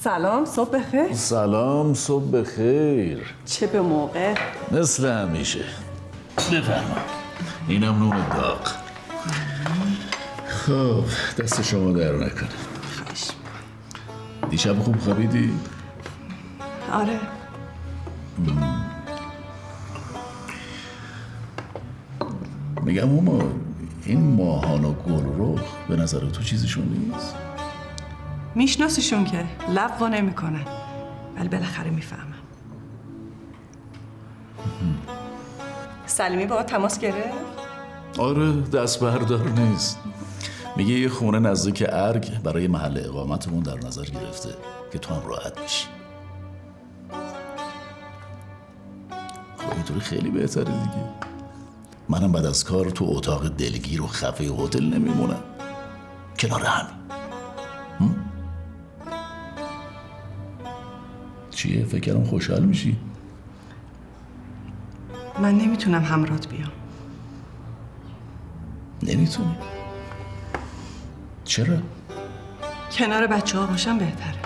سلام، صبح بخیر. سلام، صبح بخیر. چه به موقع؟ مثل همیشه. بفرما. اینم نون داغ. خب دست شما در نکنه. خواهش. دیشب خوب خوابیدی؟ آره. میگم ماما این ماهان و گلرخ به نظر تو چیزشون نیست؟ میشناسیشون که لب وا نمیکنن، ولی بالاخره میفهمم. سلیمی با تماس گرفت؟ آره دست بردار نیست. میگه یه خونه نزدیک ارگ برای محل اقامتمون در نظر گرفته که تو هم راحت بشی. خب اینطوری خیلی بهتره دیگه. منم بعد از کار تو اتاق دلگیر و خفه هتل نمیمونم، کنار همین. چیه؟ فکر کردم خوشحال میشی. من نمیتونم همراهت بیام. نمیتونی؟ چرا؟ کنار بچه ها باشم بهتره.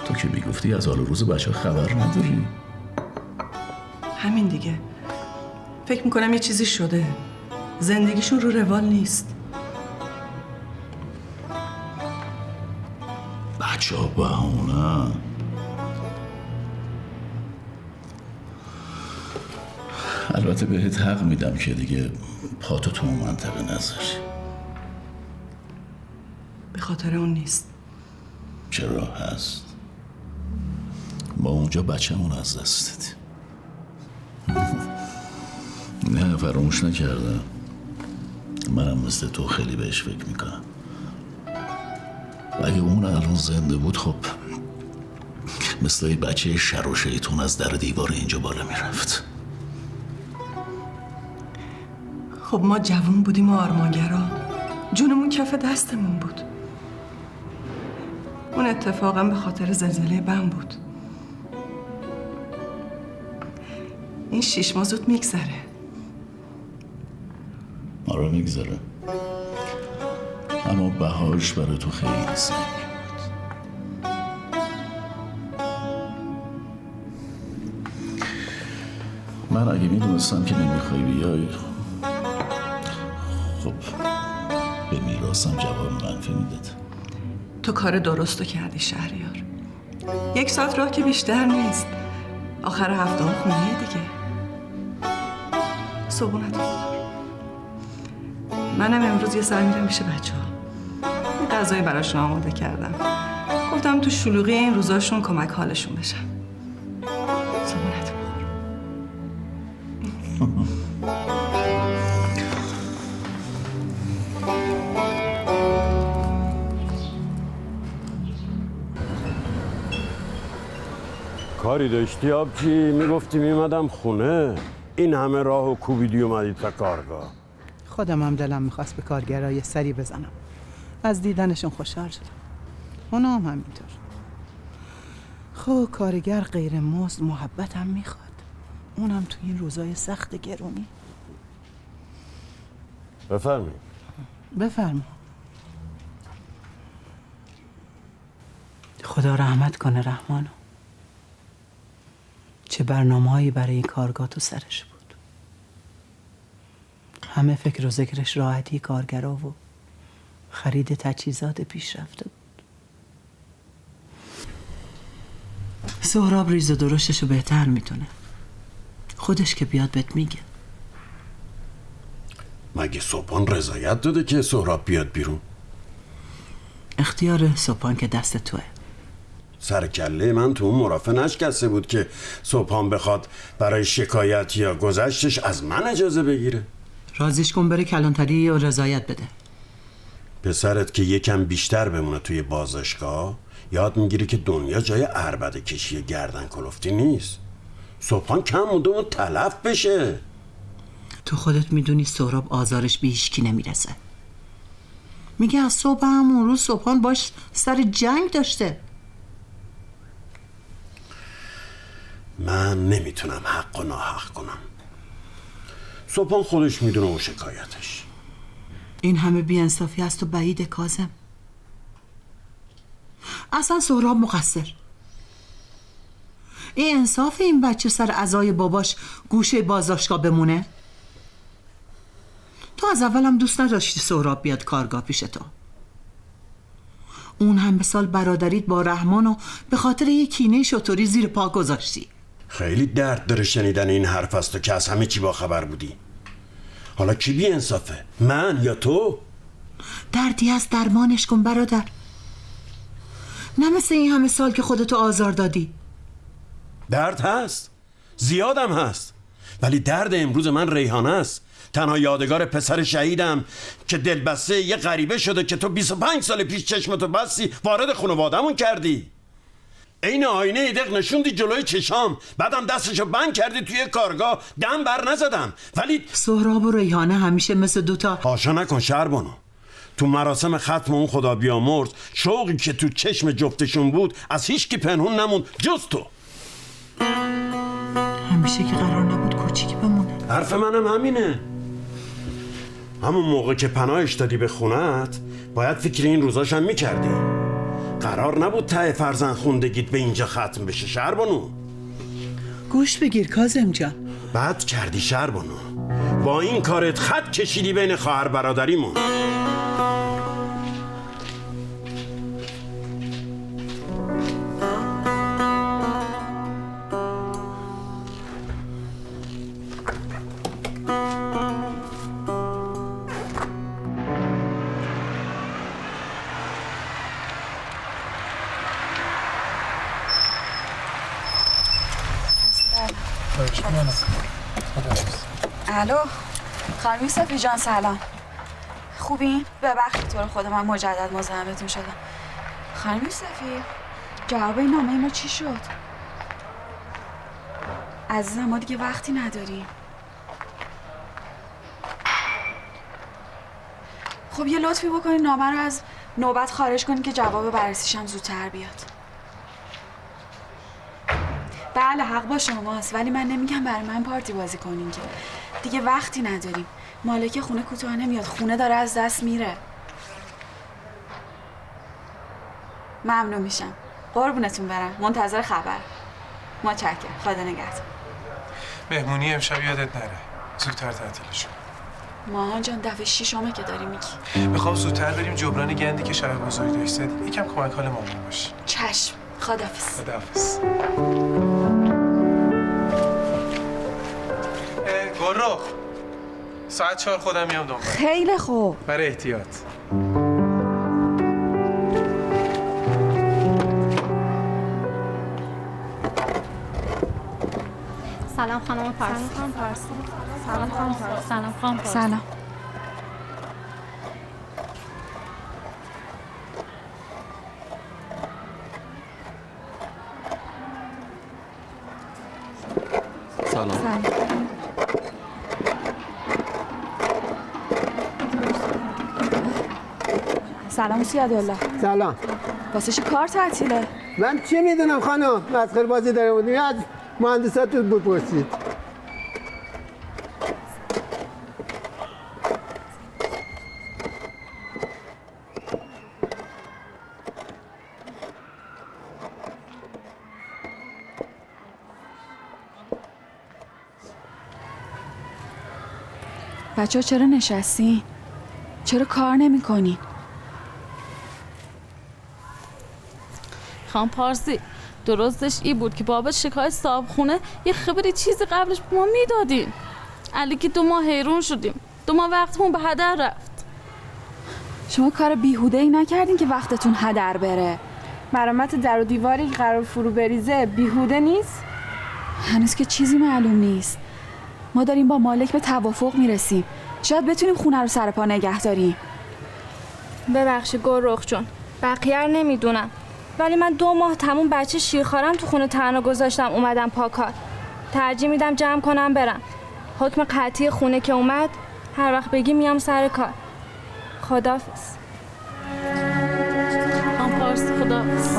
تو که میگفتی از حال روز بچه ها خبر نداری. همین دیگه. فکر میکنم یه چیزی شده. زندگیشون رو روال نیست. بچه ها بهونه. البته بهت حق میدم که دیگه پاتو تو اون منطقه نذاری. به خاطر اون نیست. چرا هست؟ ما اونجا بچه‌مون از دست دادیم. نه فراموش نکردم. منم مثل تو خیلی بهش فکر میکنم. اگه اون الان زنده بود خب مثل یه بچه شر و شیطون از در دیوار اینجا بالا میرفت. خب ما جوون بودیم و آرمانگرا، جونمون کف دستمون بود. اون اتفاقا به خاطر زلزله بم بود. این 6 ماه زود میگذره. آره میگذره، اما بهاش برای تو خیلی سنگین بود. من اگه میدونستم که نمیخوای بیای خب به میراثم جواب منفی میداد. تو کار درستو کردی شهریار. 1 ساعت راه که بیشتر نیست. آخر هفته ها خونیه دیگه. صبحونت بخور. منم امروز یه سر میرم پیش بچه ها. غذایی براشون آماده کردم. گفتم تو شلوغی این روزاشون کمک حالشون بشم. صبحونت بخور. کاری داشتی آبجی؟ میگفتی میمدم خونه. این همه راه و کوبیدی اومدی تا کارگاه. خودم هم دلم میخواست به کارگرها یه سری بزنم. از دیدنشون خوشحال شدم. اونا هم همینطور. خب کارگر غیر مزد محبت هم میخواد. اونم تو این روزای سخت گرونی. بفرمایید. بفرما. خدا رحمت کنه رحمانو. چه برنامه‌هایی برای این کارگاه تو سرش بود. همه فکر و ذکرش راحتی کارگرها و خرید تجهیزات پیشرفته بود. سهراب ریز و درشتشو بهتر میدونه. خودش که بیاد بهت میگه. مگه سوپان رضایت داده که سهراب بیاد بیرون؟ اختیار سوپان که دست توه. سر کله من تو اون مرافعه نشکسته بود که سوپان بخواد برای شکایت یا گذشتش از من اجازه بگیره. راضیش کن بره کلانتری و رضایت بده. پسرت که یکم بیشتر بمونه توی بازداشتگاه یاد میگیری که دنیا جای عربده کشی گردن کلفتی نیست. سوپان کم مونده اون تلف بشه. تو خودت میدونی سهراب آزارش به هیچکی نمیرسه. میگه از صبح همون روز سوپان باش سر جنگ داشته. من نمیتونم حق و ناحق کنم. سوپان خودش میدونه اون شکایتش. این همه بی‌انصافی از تو بعید کاظم. اصلا سهراب مقصر. این انصاف این بچه سر عزای باباش گوشه بازداشتگاه بمونه؟ تو از اولم دوست نداشتی سهراب بیاد کارگاه پیش تو. اون هم به سال برادریت با رحمانو به خاطر یه کینه شطوری زیر پا گذاشتی. خیلی درد داره شنیدن این حرف است، تو که از همه چی با خبر بودی. حالا کی بی انصافه؟ من یا تو؟ دردی از درمانش کن برادر. نه مثل این همه سال که خودتو آزار دادی. درد هست، زیادم هست، ولی درد امروز من ریحانه است. تنها یادگار پسر شهیدم که دلبسته یه غریبه شده که تو 25 سال پیش چشمتو بستی وارد خانواده‌مون کردی. عین آینه ایدق نشوندی جلوی چشام، بعدم دستشو بند کردی توی کارگاه، دم بر نزدم. ولی سهراب و ریحانه همیشه مثل دوتا. هاشا نکن شهربانو. تو مراسم ختم اون خدا بیامرز شوقی که تو چشم جفتشون بود از هیچ کی پنهون نموند جز تو. همیشه که قرار نبود کوچیکی بمونه. حرف منم همینه. همون موقع که پناهش دادی به خونت باید فکر این روزاشم میکردی. قرار نبود ته فرزند خوندگیت به اینجا ختم بشه شهربانو. گوش بگیر کاظم جان. بد کردی شهربانو، با این کارت خط کشیدی بین خواهر برادریمون. الو خانم صفی جان سلام. خوبین؟ ببخشید تو رو خدا من مجدد مزاحمتون شدم. خانم صفی جواب این نامه ما چی شد؟ عزیزم ما دیگه وقتی نداریم. خب یه لطفی بکنین نامه رو از نوبت خارج کنین که جواب بررسیشم زودتر بیاد. بله حق با شماست، ولی من نمیگم برای من پارتی بازی کنین که دیگه وقتی نداریم. مالک خونه کوتاه نمیاد، خونه داره از دست میره. ممنون میشم، قربونتون برم، منتظر خبر. متشکرم، خدا نگهدار. مهمونی امشب یادت نره، زودتر تعطیلش کن. ماهان جان دفعه 6 که داری میگی. میخوام زودتر بریم جبران گندی که شب بزرگ داشت زدی. یکم کمک حال مامان باش. چشم، خداحافظ. خداحافظ. گروه ساعت 4 خودم میام دنبال. خیلی خوب. برای احتیاط. سلام خانم پارسی. سلام خانم پارسی. سلام خانم پارسی. سلام. سلام. سلام سیادالله. سلام. واسه چی کار تعطیله؟ من چه میدونم خانم، مسخره بازی داره بودیم، از مهندساتون بپرسید. بچه‌ها چرا نشستین؟ چرا کار نمی‌کنین؟ خانم پارسی درستش این بود که بابت شکایت صاحب خونه یه خبری چیزی قبلش به ما میدادین. علی که 2 ماه حیرون شدیم، 2 ماه وقتمون به هدر رفت. شما کار بیهوده‌ای نکردین که وقتتون هدر بره. مرامت در و دیواری که قرار فرو بریزه بیهوده نیست؟ هنوز که چیزی معلوم نیست. ما داریم با مالک به توافق میرسیم. شاید بتونیم خونه رو سر پا نگه داریم. ببخشید گروخ جون، بقیه رو نمیدونم، ولی من 2 ماه تموم بچه شیرخوارم تو خونه تنها گذاشتم اومدم پاکار. ترجیح میدم جمع کنم برم. حکم قطعی خونه که اومد هر وقت بگی میام سر کار. خداحافظ. خانم پارسی خداحافظ.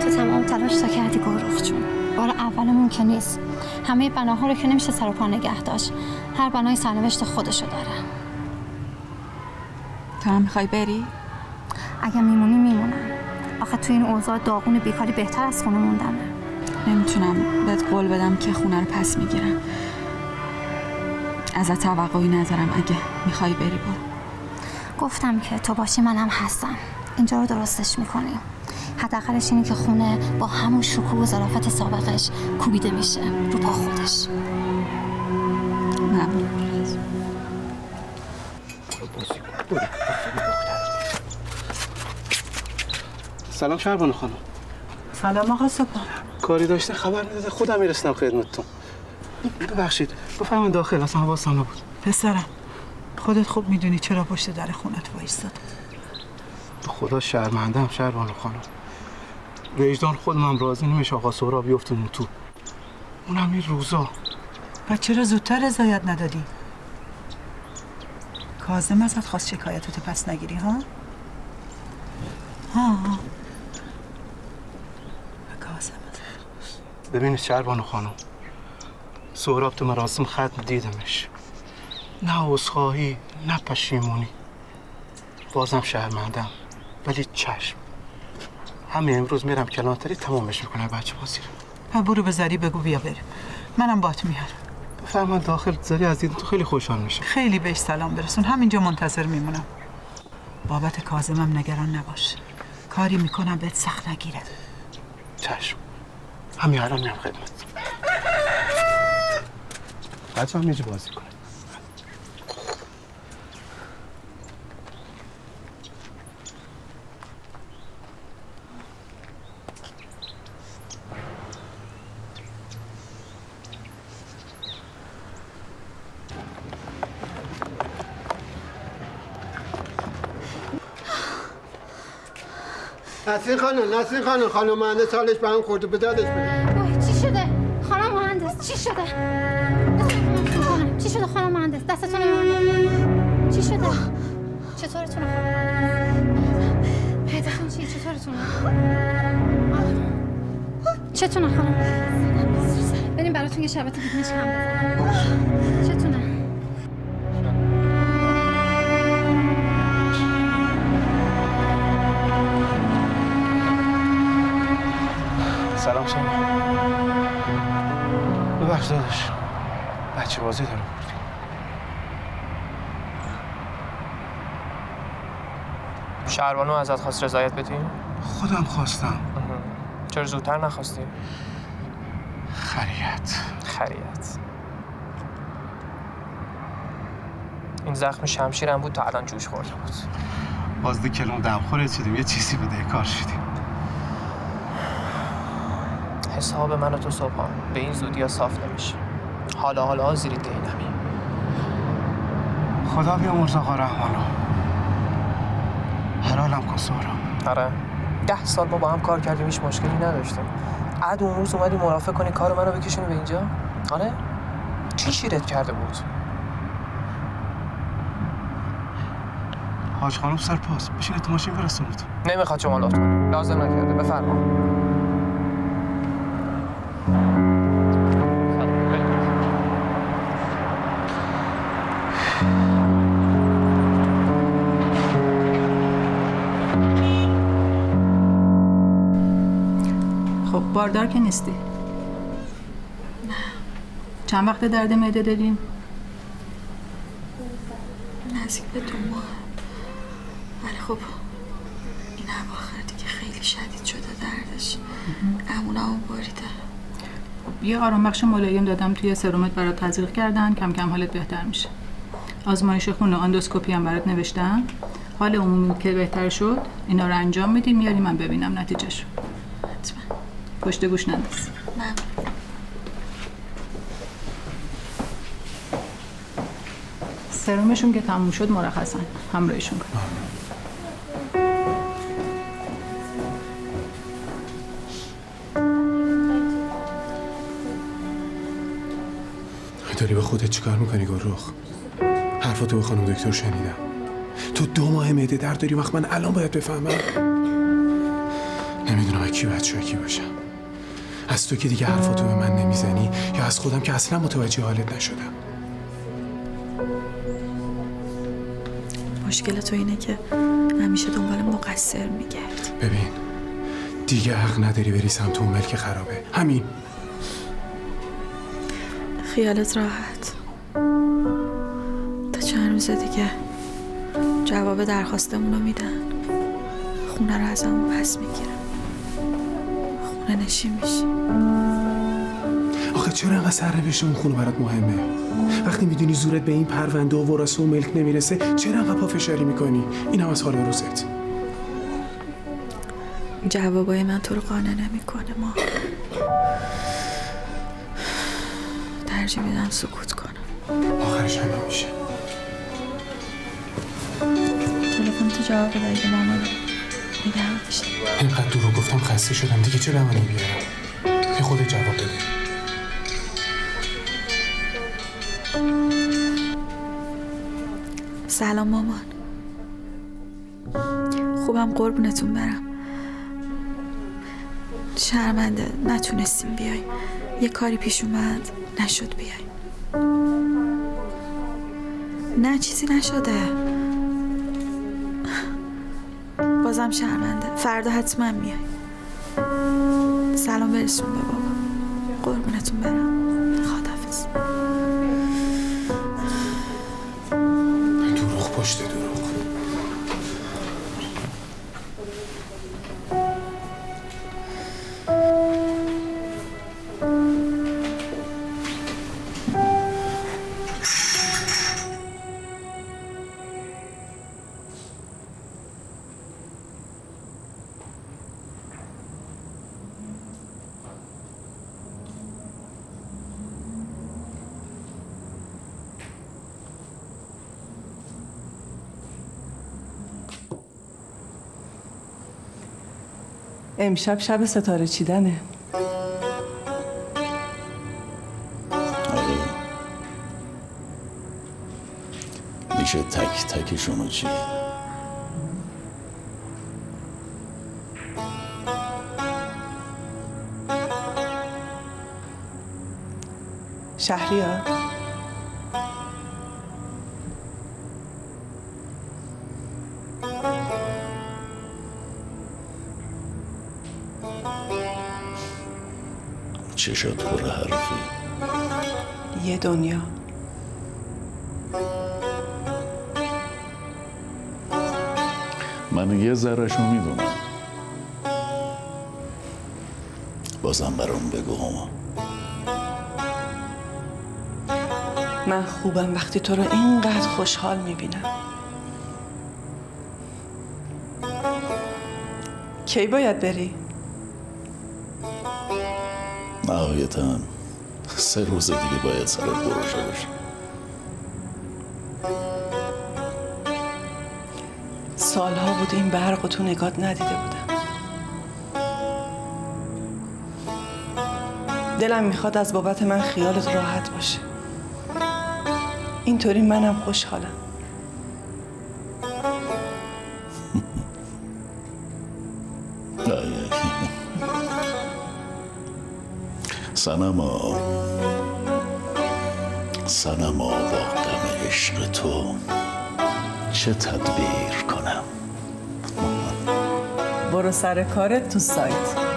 تو تمام تلاش تا کردی گروخ جون. بار اولمون که نیست. همه بناها رو که نمیشه سر و پا نگه داشت. هر بنای سرنوشت خودشو داره. تو هم میخوای بری؟ اگه میمونی میمونم. آخه تو این اوضاع داغون بیکاری بهتر از خونه موندنه. نمیتونم بهت قول بدم که خونه رو پس میگیرم. ازت توقعی ندارم. اگه میخوای بری برو. گفتم که تو باشی منم هستم. اینجا رو درستش میکنیم. حداقلش اینه که خونه با همون شکوه و ظرافت سابقش کوبیده میشه رو پا خودش. ممنون. سلام شهربانو خانم. سلام آقا سپاه. کاری داشته خبر میداده خودم میرسنم خدمتتون. ببخشید بفرمایید داخل، اصلا حواسم نبود. پسرم خودت خوب میدونی چرا پشت در خونت وایستاد. به خدا شرمنده‌ام شهربانو خانم. وجدان خودم راضی نمیشه آقا سهراب بیفتون تو. اونم این روزا. و چرا زودتر رضایت ندادی؟ کاظم ازت خواست شکایتتو پس نگیری ها؟ ها کاظم ببینید شهربانو خانم، سهراب تو مراسم ختم دیدمش. نه عذرخواهی نه پشیمونی. بازم شرمندم ولی چشم. همین امروز میرم کلانتری تمامش میکنه بچه بازی رو. برو به زری بگو بیا بریم. منم بات میارم. بفرمایید داخل، زری از دیدن تو خیلی خوشحال میشه. خیلی بهش سلام برسون. همینجا منتظر میمونم. بابت کاظمم نگران نباش. کاری میکنم بهت سخت نگیره. چشم. همین الان میام خدمت. بچه هم میجه بازی کنه. نسرین خانم مهندس حالش به هم خورده، به دادش بده. وای چی شده؟ خانم مهندس چی شده؟ چی شده خانم مهندس؟ دستتون رو چی شده؟ چطورتونه خانم؟ پیداتون چی؟ چطورتونه؟ چتونه خانم؟ بریم براتون یه شبت بیدنش کم بزنم. چتونه؟ سلام سلام. ببخش داداش، بچه بازی دارم. شهربانو ازت خواست رضایت بدیم؟ خودم خواستم. چرا زودتر نخواستی؟ خریت. این زخم شمشیرم بود تا الان جوش خورده بود. بازده کلون دمخوره چیدیم، یه چیزی بده کار شدیم. حساب من و تو صبحان به این زودی ها صاف نمیشه. حالا زیری دینمی. خدا بیامرز آقا رحمانو. حلالم کن سهراب. آره 10 سال ما با هم کار کردیم، هیچ مشکلی نداشتیم. عد اون روز اومدی مرافع کنی کار منو بکشونی به اینجا؟ آره؟ چی شیرت کرده بود؟ حاج خانم سرپاس بشینید تو ماشین برسونید. نمیخواد شما لطف کنی. لازم نکرده. بفرما. خب باردار که نیستی؟ نه. چند وقت درد معده داریم؟ نزدیک به 2 ماه. ولی خب این اواخر دیگه خیلی شدید شده دردش. امونمو باریده. خب یه آرام بخش ملایم دادم توی سرومت برات تزریق کردن، کم کم حالت بهتر میشه. آزمایش خون و اندوسکوپی هم برات نوشتم. حال عمومی که بهتر شد اینا رو انجام میدیم، میاری من ببینم نتیجهشو. حتما. پشت گوش ننداز. ممنون. سرومشون که تموم شد مرخصن، همراهشون کن. داری به خودت چیکار میکنی گلرخ؟ حرفاتو به خانم دکتر شنیدم. تو 2 ماه معده درد داری، وقت من الان باید بفهمم؟ نمیدونم از کی باید شاکی باشم. از تو که دیگه حرفاتو به من نمیزنی یا از خودم که اصلا متوجه حالت نشدم. مشکل تو اینه که همیشه دنبال مقصر میگردی. ببین دیگه حق نداری بری سمت اون ملک خرابه. همین. خیالت راحت. تا چند روز دیگه جواب درخواستمون رو میدن. خونه رو ازمون پس میگیرن. خونه نشین میشی. آخه چرا انقدر سرنوشت اون خونه برات مهمه؟ وقتی میدونی زورت به این پرونده و ورثه و ملک نمیرسه چرا انقدر پافشاری میکنی؟ این هم از حال روزت. جوابای من تو رو قانع نمیکنه. ما ترجیح میدم سکوت کنم. آخرش هم نمیشه. تلفن تو جواب بده اگه مامان نگران بشه. اینقدر دروغ گفتم خسته شدم دیگه، چه بهانه‌ای بیارم؟ یه خودت جواب بده. سلام مامان. خوبم قربونتون برم. شرمنده نتونستیم بیای. یه کاری پیش اومد نشد بیای. نه چیزی نشده. بازم شرمنده. فردا حتما میای. سلام برسون به بابا. قربونتون برم. خداحافظ. دروغ پشت دروغ. امشب شب ستاره چیدنه. میشه تک تکشونو چی؟ شهریار چشات پر حرفی. یه دنیا. من یه ذرهشو میدونم. بازم برام بگو هما. من خوبم وقتی تو رو اینقدر خوشحال میبینم. کی باید بری؟ نهایتاً 3 روز دیگه باید سرت بروشه باشه. سالها بود این برق تو نگات ندیده بودم. دلم میخواد از بابت من خیالت راحت باشه. اینطوری منم خوشحالم. صنما با غم عشق تو چه تدبیر کنم؟ برو سر کارت تو سایت.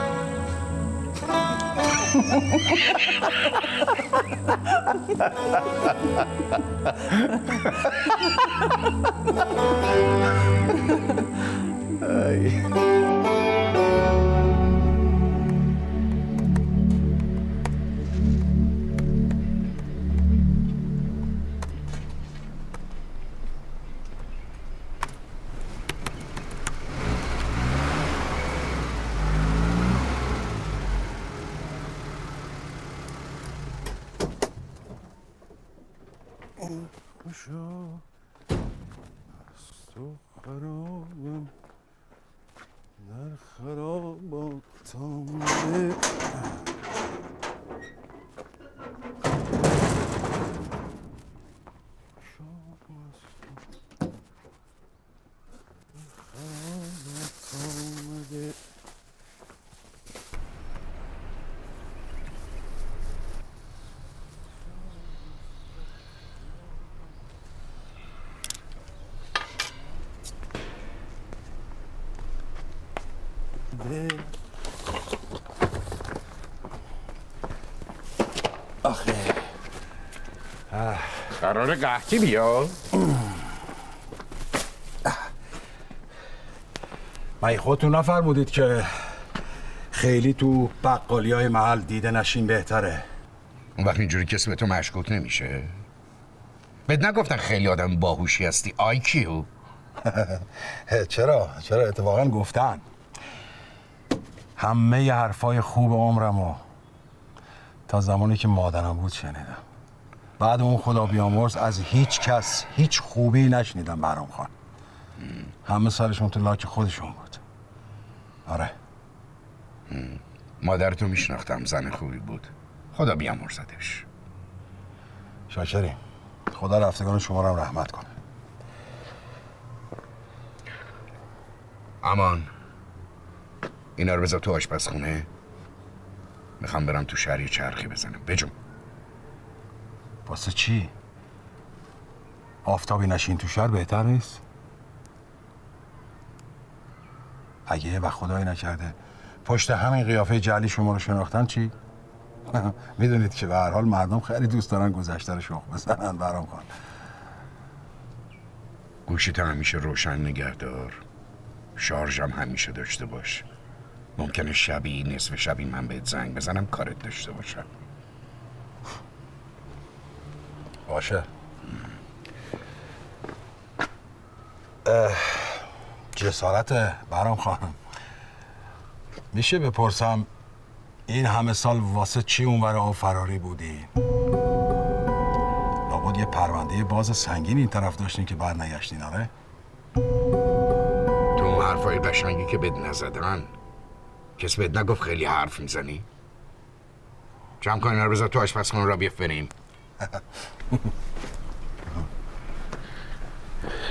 خوشا از تو خرابم در خراباتم اومده. آخه قراره قحطی بیا؟ مگه خودتون نفرمودید که خیلی تو بقالی های محل دیده نشین بهتره؟ اون وقت اینجوری کسی به تو مشکوک نمیشه؟ بهت نگفتن خیلی آدم باهوشی هستی IQ؟ چرا اتفاقا گفتن. همه ی حرفای خوب عمرمو تا زمانی که مادرم بود شنیدم. بعد اون خدا بیامرز از هیچ کس هیچ خوبی نشنیدم بهرام خان. همه سرشون تو لاک خودشون بود. آره. مادرتو میشناختم، زن خوبی بود، خدا بیامرزدش. شاکریم. خدا رفتگان شما رو هم رحمت کنه. امان اینا رو بذار تو آشپزخونه، میخوام برم تو شهر یه چرخی بزنم. بجون. واسه چی؟ آفتابی نشین تو شهر بهتر نیست؟ اگه یه وقت خدایی نکرده پشت همین قیافه جعلی شما رو شناختن چی؟ میدونید که به هر حال مردم خیلی دوست دارن گذشته رو شخ بزنن. برام خان گوشیت همیشه روشن نگهدار، شارژم همیشه داشته باش. ممکنه شبی نصف شبی من بهت زنگ بزنم کارت داشته باشم. باشه. جسارت برام خانم، میشه بپرسم این همه سال واسه چی اونور آب فراری بودی؟ لابد یه پرونده باز سنگین این طرف داشتین که بر نگشتین. آره؟ تو اون حرفای قشنگی که بهت نزدن کس بهت نگفت خیلی حرف میزنی؟ جمع کن اینا رو بذار تو آشپزخونه را بیف بریم.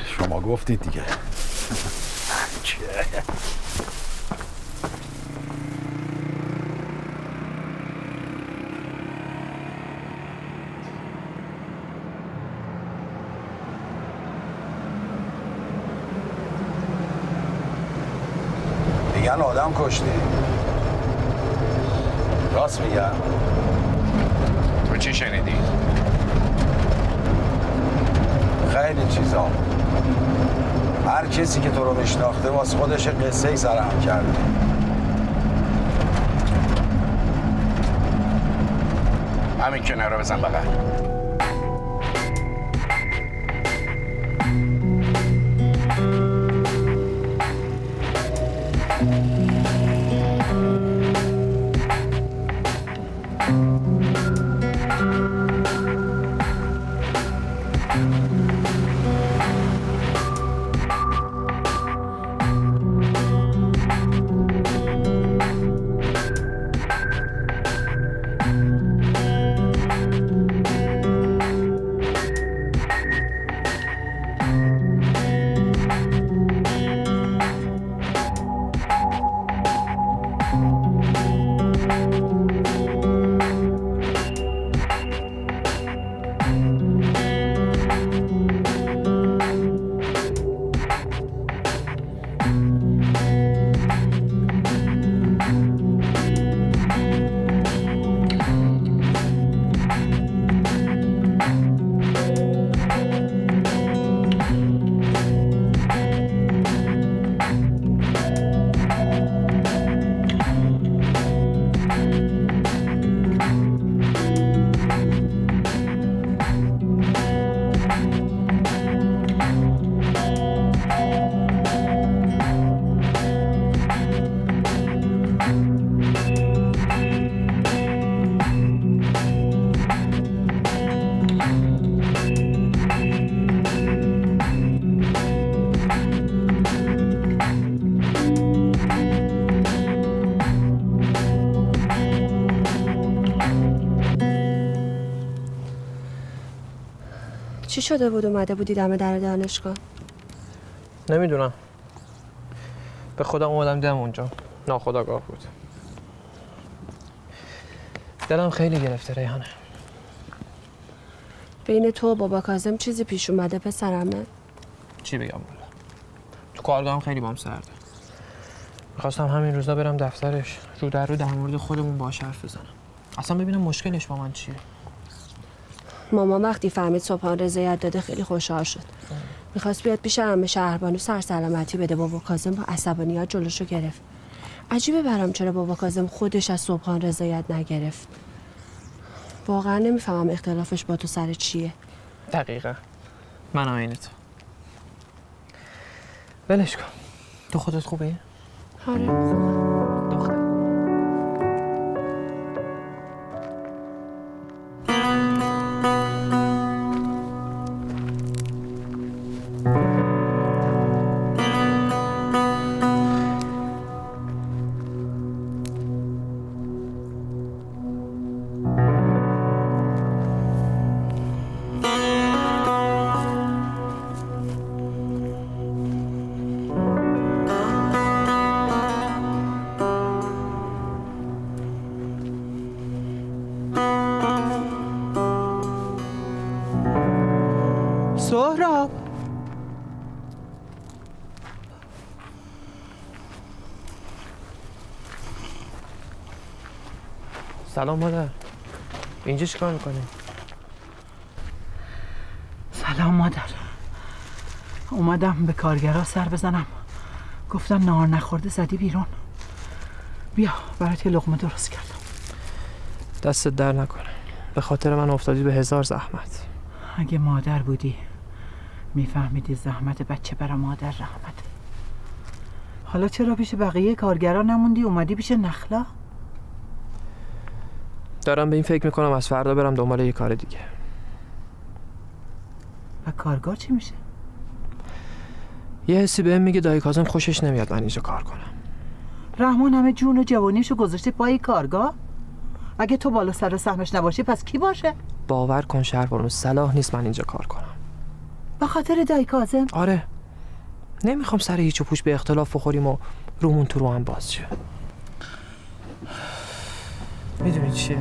شما گفتید دیگه. میگن آدم کشتی. راست میگن؟ تو چی شنیدی؟ خیلی چیزا. هر کسی که تو رو میشناخته واسه خودش قصه ای سرهم کرده. همین کنار رو بزن بغل. چی شده بود اومده بودی دم در دانشگاه؟ نمیدونم. به خودم اومدم دیدم اونجا. ناخودآگاه بود. دلم خیلی گرفته ریحانه. بین تو و بابا کاظم چیزی پیش اومده پسرمه؟ چی بگم والا؟ تو کارگاهم خیلی بام سرده. خواستم همین روزا برم دفترش رو در مورد خودمون باهاش حرف بزنم. اصلا ببینم مشکلش با من چیه. مامان وقتی فهمید صبحان رضایت داده خیلی خوشحال شد. میخواست بیاد پیش عمه شهربانو سرسلامتی بده. بابا کاظم با عصبانیت جلوشو گرفت. عجیبه برام چرا بابا کاظم خودش از صبحان رضایت نگرفت. واقعا نمیفهمم اختلافش با تو سر چیه. دقیقا من عین تو. ولش کن. تو خودت خوبه؟ آره خوبه. سهراب سلام مادر. اینجا چیکار میکنی؟ سلام مادر. اومدم به کارگرها سر بزنم. گفتن نهار نخورده زدی بیرون. بیا برات یه لقمه درست کردم. دستت در نکنه. به خاطر من افتادی به 1000 زحمت. اگه مادر بودی میفهمیدی زحمت بچه برا مادر رحمته. حالا چرا پیش بقیه کارگرا نموندی اومدی پیش نخلا؟ دارم به این فکر میکنم از فردا برم دنبال یه کار دیگه. و کارگاه چی میشه؟ یه حسی بهم میگه دایی کاظم خوشش نمیاد من اینجا کار کنم. رحمان همه جون و جوانیشو گذاشته پای کارگاه؟ اگه تو بالا سر سهمش نباشی پس کی باشه؟ باور کن شهربانو صلاح نیست من اینجا کار کنم. به خاطر دایی کاظم؟ آره. نمیخوام سر هیچ و پوچ به اختلاف بخوریم و رومون تو رو هم باز شه. میدونی چیه؟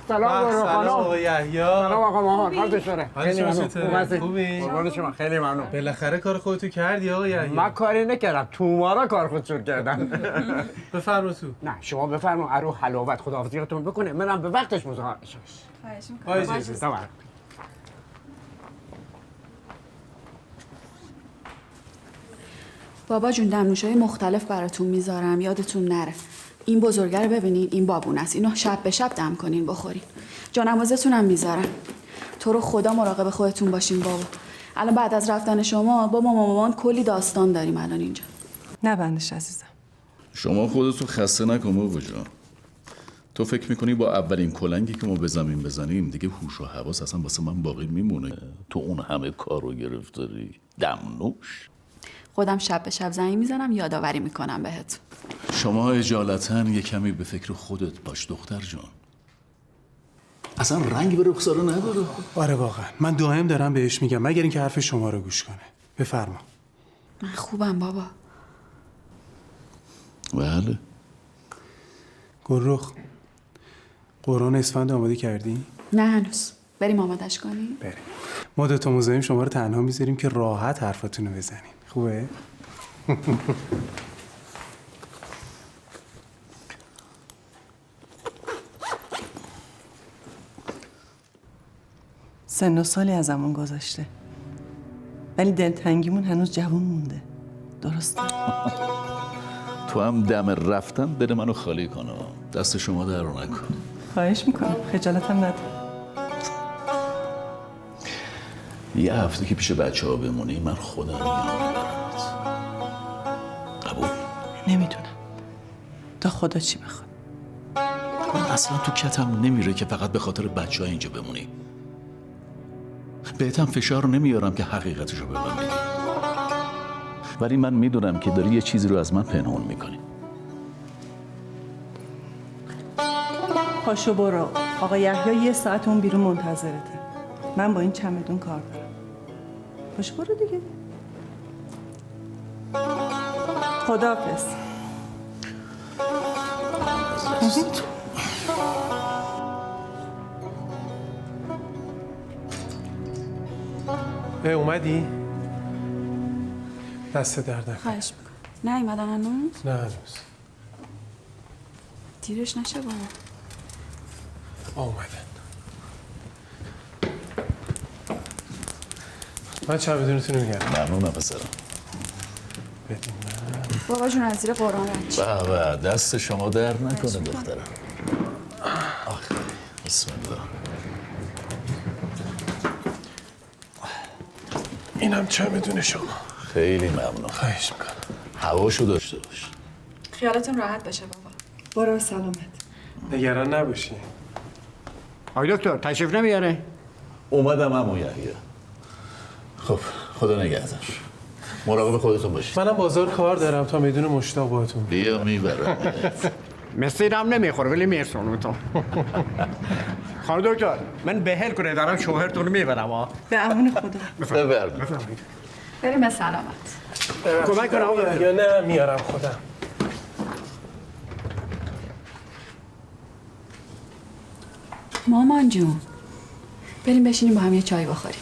سلام آقا یحیی. سلام آقا ماهان. حالت چطوره؟ خیلی ممنون. خوبی؟ قربان شما خیلی ممنون. بالاخره کار خودتو کردی آقا یحیی. من کاری نکردم. تومارا کار خودشون کردن. بفرما تو. نه شما بفرما ارو حلاوت خداحافظیتون بکنه. منم به وقتش مزاحم میشم. خواهش می‌کنم. بابا جون دمنوشای مختلف براتون میذارم یادتون نره. این بزرگه رو ببینین این بابونه است. اینو شب به شب دم کنین بخورین. جانمازتون هم میذارم. تو رو خدا مراقب خودتون باشین بابا. الان بعد از رفتن شما با مامان کلی داستان داریم الان اینجا. نبندش عزیزم. شما خودتو خسته نکن بابا جان. تو فکر میکنی با اولین کلنگی که ما به زمین بزنیم دیگه هوش و حواس اصلا واسه من باقی میمونه؟ تو اون همه کارو گرفتاری دمنوش. خودم شب به شب زنگ میزنم یادآوری میکنم بهت. شما اجالتا یه کمی به فکر خودت باش دختر جان. اصلا رنگ به رخساره نداره. آره واقعا من دائم دارم بهش میگم مگر اینکه حرف شما رو گوش کنه. بفرما. من خوبم بابا. بله. گلرخ قرآن اسفند آماده کردی؟ نه هنوز. بریم آمادش کنیم؟ بریم. ما دوتا مزاحم شما رو تنها میذاریم که راحت حرفاتون رو بزنیم. خوبه؟ سن و سالی ازمون گذشته ولی دلتنگیمون هنوز جوون مونده. درسته؟ تو هم دم رفتن دل منو خالی کن. دست شما در رو نکن. خواهش میکنم. خجالتم نده. یه هفته که پیش بچه ها بمونی من خودم میام برات. قبول؟ نمیدونم تا خدا چی بخواد. من اصلا تو کتم نمیره که فقط به خاطر بچه ها اینجا بمونی. بهتم فشار نمیارم که حقیقتشو به من بگی. ولی من میدونم که داری یه چیزی رو از من پنهان میکنی. پاشو برو. آقا یحیی 1 ساعت اون بیرون منتظرته. من با این چمدون کار دارم. پاشو برو دیگه. خداحافظ. اومدی؟ دست درد نکن. خواهش میکنم. نه ایمدن هنوز؟ نه هنوز. دیرش نشه بابا. اومدن. من چمدونتون رو میگم. ممنونم پسرم. بدین بابا جون از زیر قرآن رد شی. بابا دست شما در نکنه دخترم. آخه بسم الله. اینم چمدون شما. خیلی ممنون. خواهش میکنم. هواشو داشته باش. خیالتون راحت باشه بابا. برو سلامت. نگران نباشی. آقای دکتر تشریف نمیاره؟ اومدم عمو یحیی. خب خدا نگهدار. مراقب خودتون باشید. منم بازار کار دارم تا میدون مشتاق باهاتون. بیا میبرم. مسیرم نمیخوره ولی میرسونم تو. خانم دکتر من به هل کنه دارم شوهرتون رو میبرم ها. به امون خدا. بفرمایید. بریم سلامت. کمک کنم آقا. یا نه میارم خودم. مامان جون بریم بشینیم با هم یه چای بخوریم.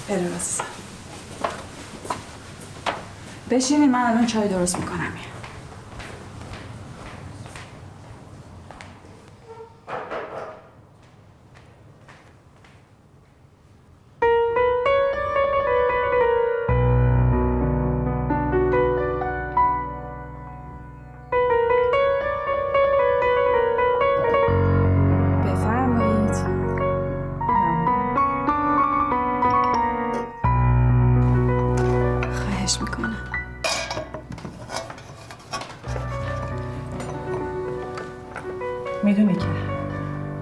بریم عزیزم. بشینیم من الان چای درست میکنم. میدونی که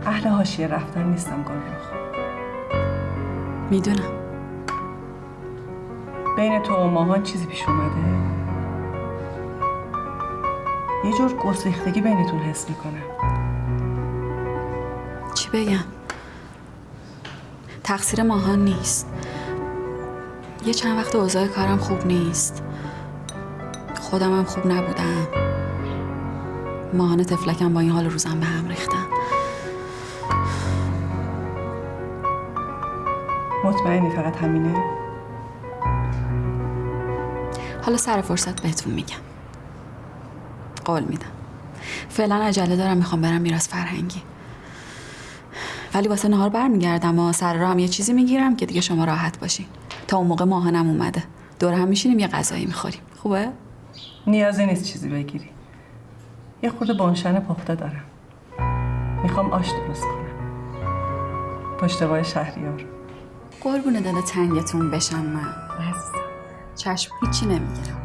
اهل حاشیه رفتن نیستم گلرخ. میدونم. بین تو و ماهان چیزی پیش اومده؟ یه جور گسیختگی بینتون حس میکنم. چی بگم؟ تقصیر ماهان نیست. یه چند وقت اوضاع کارم خوب نیست. خودم هم خوب نبودم. ماهان تفلکم با این حال روزم به هم ریختن. مطمئنی فقط همینه؟ حالا سر فرصت بهتون میگم. قول میدم. فعلا عجله دارم میخوام برم میراث فرهنگی. ولی واسه نهار برمیگردم و سر راه هم یه چیزی میگیرم که دیگه شما راحت باشین. تا اون موقع ماهانم اومده. دور هم میشینیم یه غذایی میخوریم. خوبه؟ نیازی نیست چیزی بگیری. یه خورده بانشن پخته دارم. میخوام آش درست کنم. پشتوای شهریار. قربون دل تنگتون بشم من. چشم هیچی نمیگیرم.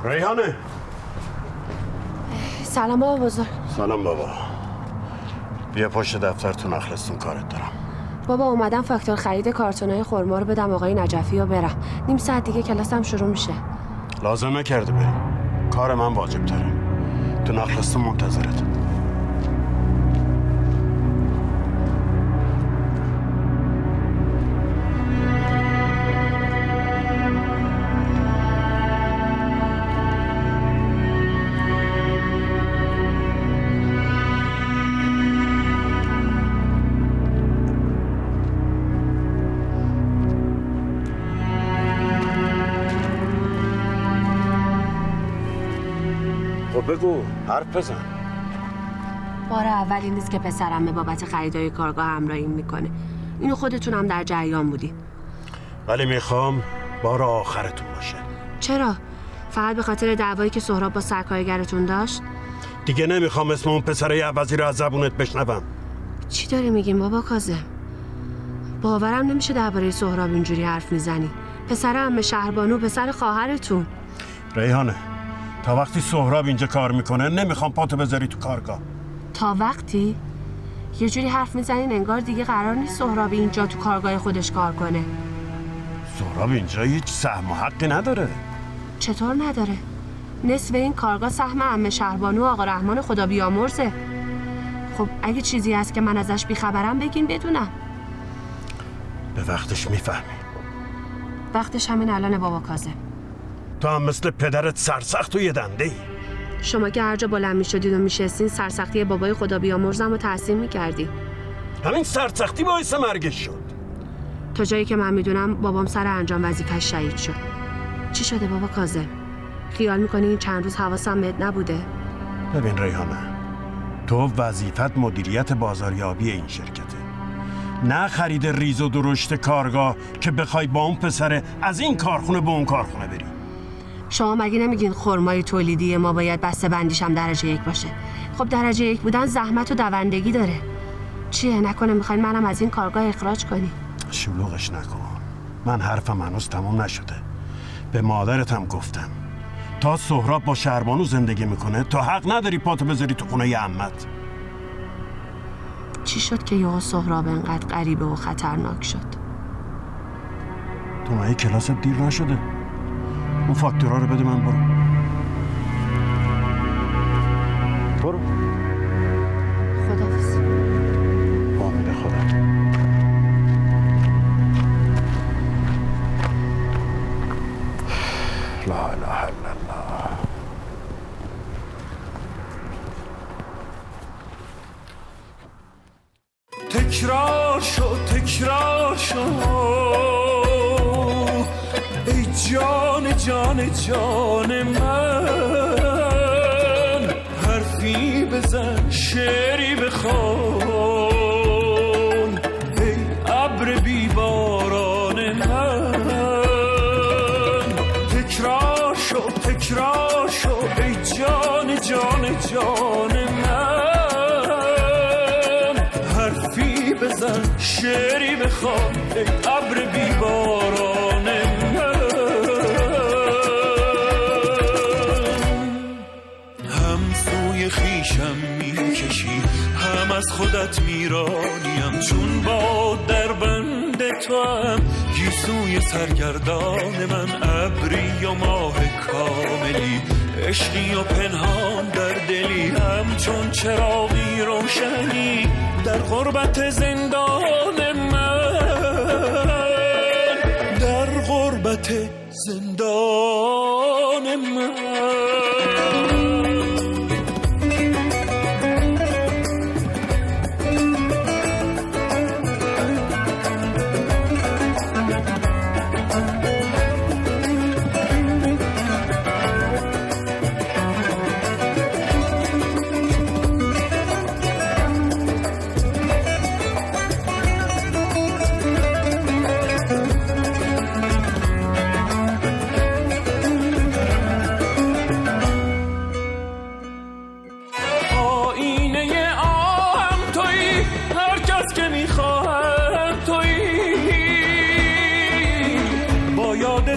ریحانه. سلام بابا بزرگ. سلام بابا. بیا پشت دفتر تو نخلستون کارت دارم. بابا اومدم فاکتور خرید کارتونای خرما رو بدم آقای نجفی و برم. نیم ساعت دیگه کلاسم شروع میشه. لازم نکرده بری. کار من واجب تره. تو نخلستون منتظرت. بگو حرف بزن. بار اولی نیست که پسرم به بابت خریدای کارگاه همراهی میکنه. اینو خودتونم در جریان بودین. ولی میخوام بار آخرتون باشه. چرا؟ فقط به خاطر دعوایی که سهراب با سرکارگرتون داشت؟ دیگه نمیخوام اسم اون پسر عوضی رو از زبونت بشنوم. چی داری میگین بابا کاظم؟ باورم نمیشه درباره سهراب اینجوری حرف میزنی. پسر عمه شهربانو، پسر خواهرتون. ریحانه، تا وقتی سهراب اینجا کار میکنه نمیخوام پاتو بذاری تو کارگاه. تا وقتی؟ یه جوری حرف میزنین انگار دیگه قرار نیست سهراب اینجا تو کارگاه خودش کار کنه. سهراب اینجا هیچ سهم و حقی نداره. چطور نداره؟ نصف این کارگاه سهم عمه شهربانو آقا رحمان خدا بیامرزه. خب اگه چیزی هست که من ازش بیخبرم بگین بدونم. به وقتش میفهمی. وقتش همین الانه بابا کاظم. تو هم مثل پدرت سرسخت و یه دنده ای. شما که هر جا بلند میشدین و میشستین سرسختی بابای خدا بیامرزم رو تحسین میکردی. همین سرسختی باعث مرگش شد. تا جایی که من میدونم بابام سر انجام وظیفه‌اش شهید شد. چی شده بابا کاظم؟ خیال میکنی این چند روز حواسم بهت نبوده؟ ببین ریحانه، تو وظیفت مدیریت بازاریابی این شرکته، نه خرید ریز و درشت کارگاه که بخوای با اون پسره از این کارخونه به اون کارخونه بری. شما مگه نمیگین خرمای تولیدی ما باید بسته بندیش هم درجه 1 باشه؟ خب درجه 1 بودن زحمت و دوندگی داره. چیه نکنه میخواین منم از این کارگاه اخراج کنی؟ شلوغش نکن. من حرفم هنوز تمام نشده. به مادرت هم گفتم تا سهراب با شهربانو زندگی میکنه تو حق نداری پاتو بذاری تو خونه ی عمت. چی شد که یهو سهراب انقدر غریبه و خطرناک شد؟ تو مگه کلاست دیر نشده؟ اون فاکتورها رو بده من. برو خداحافظ. با امید خدا. لا اله الا الله. تکرار شو ای جان جان جان من، حرفی بزن شعری بخوان ای ابر بیباران من. تکرار شو ای جان جان جان من، حرفی بزن شعری بخوان ای ابر بیباران من. هم سوی خویشم میکشی هم از خودت میرانیم، چون با در بند تو هم گیسوی سرگردان من. ابری و ماه کاملی، عشقی و پنهان در دلی، همچون چراغی روشنی در غربت زندان من، در غربت زندان من.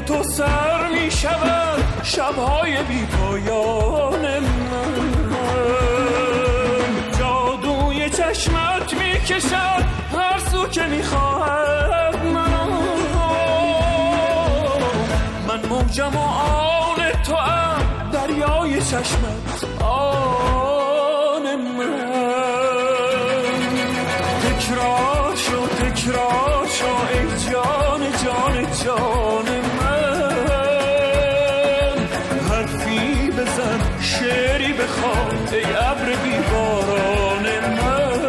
تو سر می شود شبهای بی پایان من، جادوی چشمت می کشد هر سو که می خواهد من موجم و آن تو ام دریای چشمت آن من. تکرار شو ای جان جان جان من، شعری بخوان ای ابر بیباران من.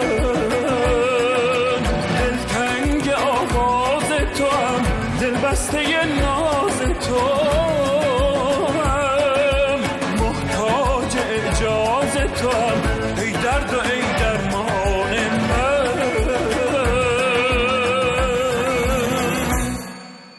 دلتنگ آواز تو هم، دل بسته ناز تو هم، محتاج اعجاز تو هم ای درد و ای